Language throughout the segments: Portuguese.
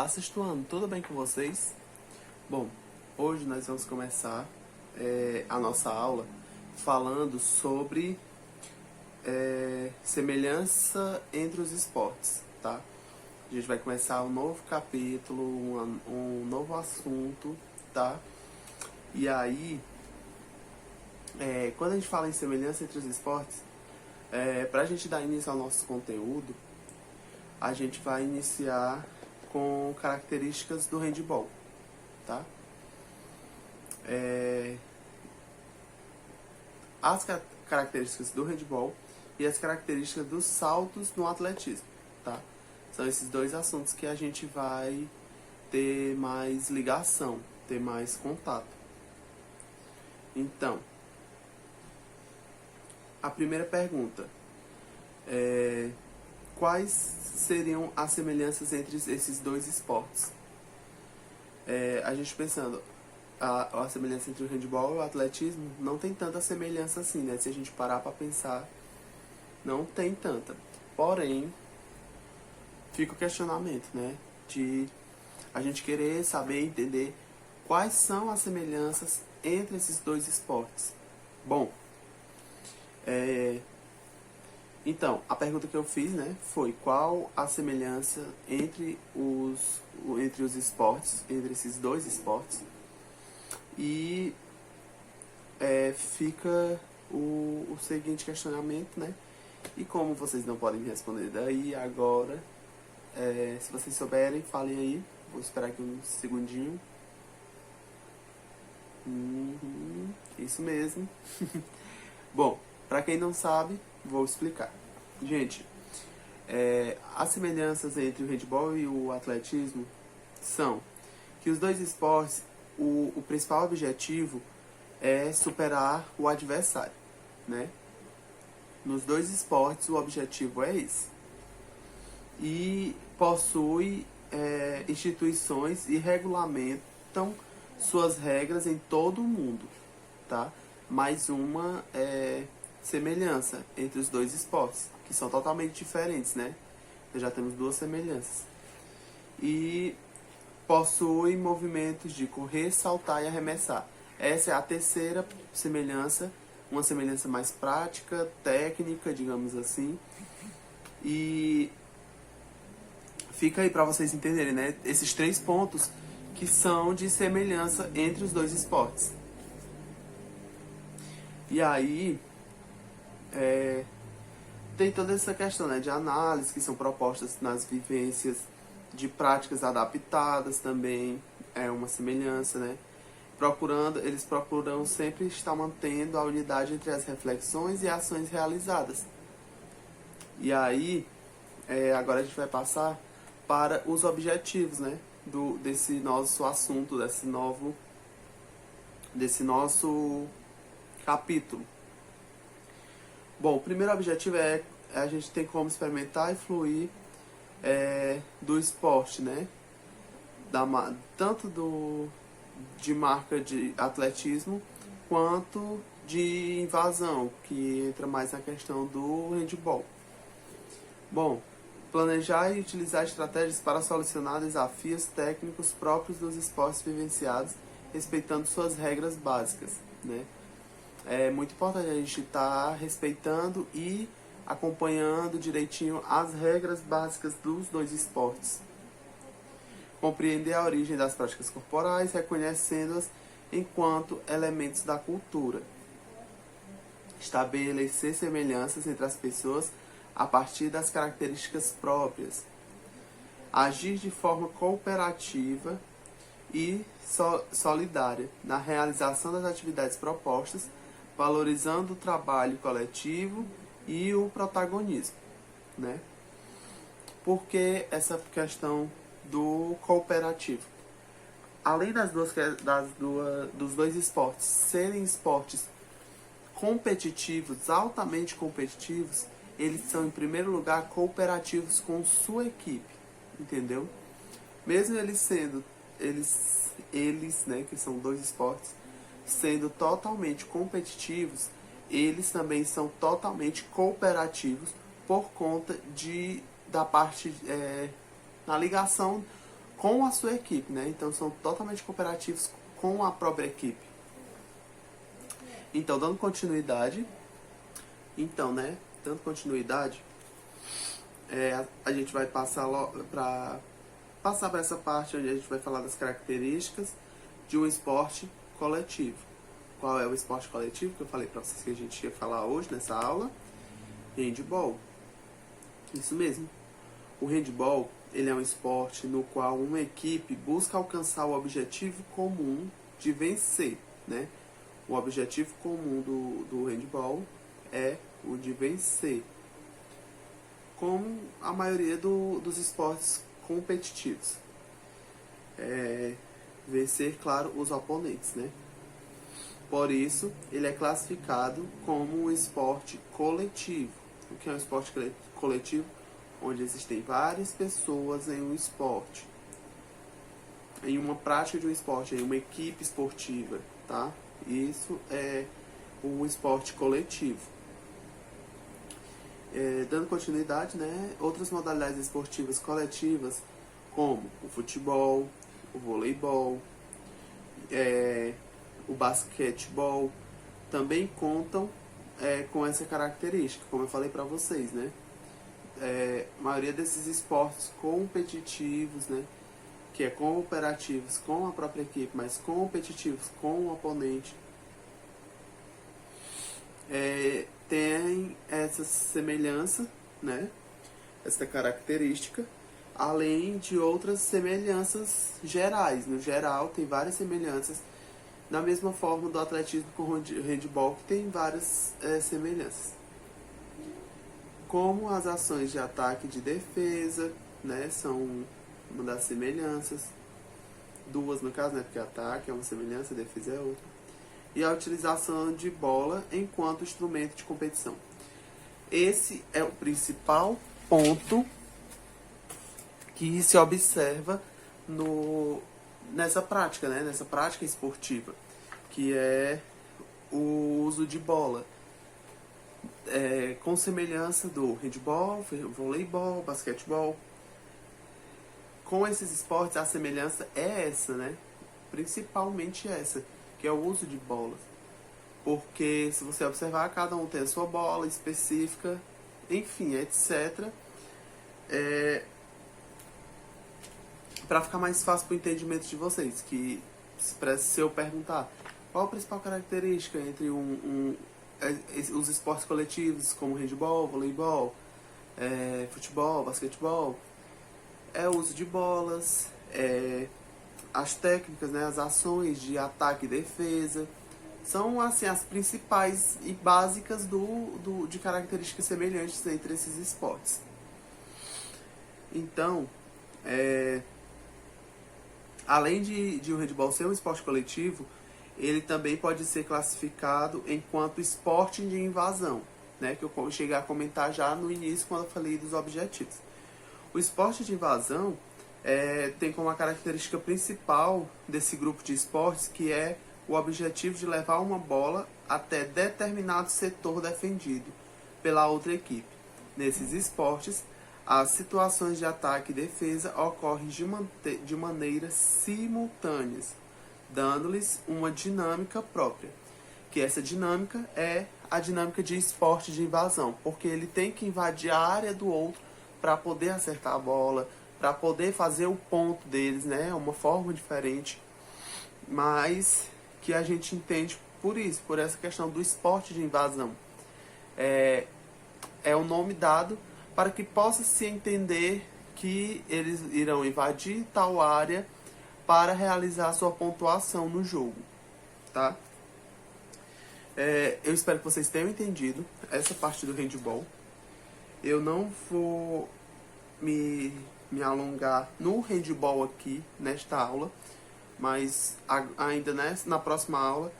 Sexto ano, tudo bem com vocês? Bom, hoje nós vamos começar a nossa aula falando sobre semelhança entre os esportes, tá? A gente vai começar um novo capítulo, um novo assunto, tá? E aí, quando a gente fala em semelhança entre os esportes, para a gente dar início ao nosso conteúdo, a gente vai iniciar com características do handball, tá? As características do handball e as características dos saltos no atletismo, tá? São esses dois assuntos que a gente vai ter mais ligação, ter mais contato. Então, a primeira pergunta é: quais seriam as semelhanças entre esses dois esportes? A gente pensando, a semelhança entre o handball e o atletismo não tem tanta semelhança assim, né? Se a gente parar para pensar, não tem tanta. Porém, fica o questionamento, né? De a gente querer saber, entender quais são as semelhanças entre esses dois esportes. Bom, então, a pergunta que eu fiz, né, foi qual a semelhança entre os esportes, entre esses dois esportes. E fica o seguinte questionamento, né? E como vocês não podem me responder daí agora, se vocês souberem, falem aí. Vou esperar aqui um segundinho. Isso mesmo. Bom, para quem não sabe, vou explicar. Gente, as semelhanças entre o handball e o atletismo são que os dois esportes, o principal objetivo é superar o adversário, né? Nos dois esportes o objetivo é esse. E possui instituições e regulamentam suas regras em todo o mundo, tá? Mais uma semelhança entre os dois esportes, que são totalmente diferentes, né? Nós já temos duas semelhanças. E possui movimentos de correr, saltar e arremessar. Essa é a terceira semelhança, uma semelhança mais prática, técnica, digamos assim. E fica aí para vocês entenderem, né? Esses três pontos que são de semelhança entre os dois esportes. E aí, tem toda essa questão, né, de análise que são propostas nas vivências, de práticas adaptadas também, é uma semelhança, né? Eles procuram sempre estar mantendo a unidade entre as reflexões e ações realizadas. E aí, agora a gente vai passar para os objetivos, né, desse nosso assunto, desse nosso capítulo. Bom, o primeiro objetivo a gente tem como experimentar e fluir do esporte, né? Tanto de marca de atletismo quanto de invasão, que entra mais na questão do handball. Bom, planejar e utilizar estratégias para solucionar desafios técnicos próprios dos esportes vivenciados, respeitando suas regras básicas, né? É muito importante a gente estar respeitando e acompanhando direitinho as regras básicas dos dois esportes. Compreender a origem das práticas corporais, reconhecendo-as enquanto elementos da cultura. Estabelecer semelhanças entre as pessoas a partir das características próprias. Agir de forma cooperativa e solidária na realização das atividades propostas, valorizando o trabalho coletivo e o protagonismo, né? Por que essa questão do cooperativo? Além dos dois esportes serem esportes competitivos, altamente competitivos, eles são, em primeiro lugar, cooperativos com sua equipe, entendeu? Mesmo eles, né, que são dois esportes, sendo totalmente competitivos, eles também são totalmente cooperativos por conta da parte na ligação com a sua equipe, né? Então são totalmente cooperativos com a própria equipe. Então, dando continuidade, a gente vai passar para essa parte onde a gente vai falar das características de um esporte coletivo. Qual é o esporte coletivo que eu falei para vocês que a gente ia falar hoje nessa aula? Handball. Isso mesmo. O handball, ele é um esporte no qual uma equipe busca alcançar o objetivo comum de vencer, né? O objetivo comum do handball é o de vencer, como a maioria dos esportes competitivos. Vencer, claro, os oponentes, né? Por isso, ele é classificado como um esporte coletivo. O que é um esporte coletivo? Onde existem várias pessoas em um esporte, em uma prática de um esporte, em uma equipe esportiva, tá? Isso é o esporte coletivo. Dando continuidade, né? Outras modalidades esportivas coletivas, como o futebol, o voleibol, o basquetebol, também contam com essa característica, como eu falei para vocês, né? A maioria desses esportes competitivos, né, que é cooperativos com a própria equipe, mas competitivos com o oponente, tem essa semelhança, né, essa característica, além de outras semelhanças gerais. No geral, tem várias semelhanças, da mesma forma do atletismo com o handball, que tem várias semelhanças. Como as ações de ataque e de defesa, né, são uma das semelhanças. Duas no caso, né, porque ataque é uma semelhança, defesa é outra. E a utilização de bola enquanto instrumento de competição. Esse é o principal ponto que se observa nessa prática, né, nessa prática esportiva, que é o uso de bola. Com semelhança do handball, voleibol, basquetebol. Com esses esportes, a semelhança é essa, né? Principalmente essa, que é o uso de bolas. Porque, se você observar, cada um tem a sua bola específica, enfim, etc. Para ficar mais fácil para o entendimento de vocês, que se eu perguntar qual a principal característica entre os esportes coletivos, como handball, voleibol, futebol, basquetebol, o uso de bolas, as técnicas, né, as ações de ataque e defesa, são assim as principais e básicas de características semelhantes entre esses esportes. Então, além de o handball ser um esporte coletivo, ele também pode ser classificado enquanto esporte de invasão, né, que eu cheguei a comentar já no início quando eu falei dos objetivos. O esporte de invasão tem como a característica principal desse grupo de esportes que é o objetivo de levar uma bola até determinado setor defendido pela outra equipe. Nesses esportes, as situações de ataque e defesa ocorrem de maneiras simultâneas, dando-lhes uma dinâmica própria, que essa dinâmica é a dinâmica de esporte de invasão, porque ele tem que invadir a área do outro para poder acertar a bola, para poder fazer o ponto deles, né? É uma forma diferente, mas que a gente entende por essa questão do esporte de invasão. É o nome dado para que possa se entender que eles irão invadir tal área para realizar sua pontuação no jogo, tá? Eu espero que vocês tenham entendido essa parte do handball. Eu não vou me alongar no handball aqui, nesta aula, mas ainda na próxima aula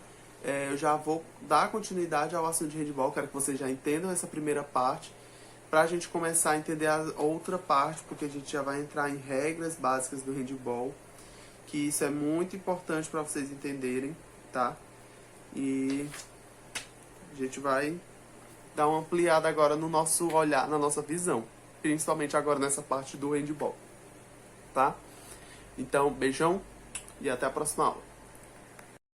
eu já vou dar continuidade ao assunto de handball. Quero que vocês já entendam essa primeira parte, para a gente começar a entender a outra parte, porque a gente já vai entrar em regras básicas do handball, que isso é muito importante para vocês entenderem, tá? E a gente vai dar uma ampliada agora no nosso olhar, na nossa visão, principalmente agora nessa parte do handball, tá? Então, beijão e até a próxima aula.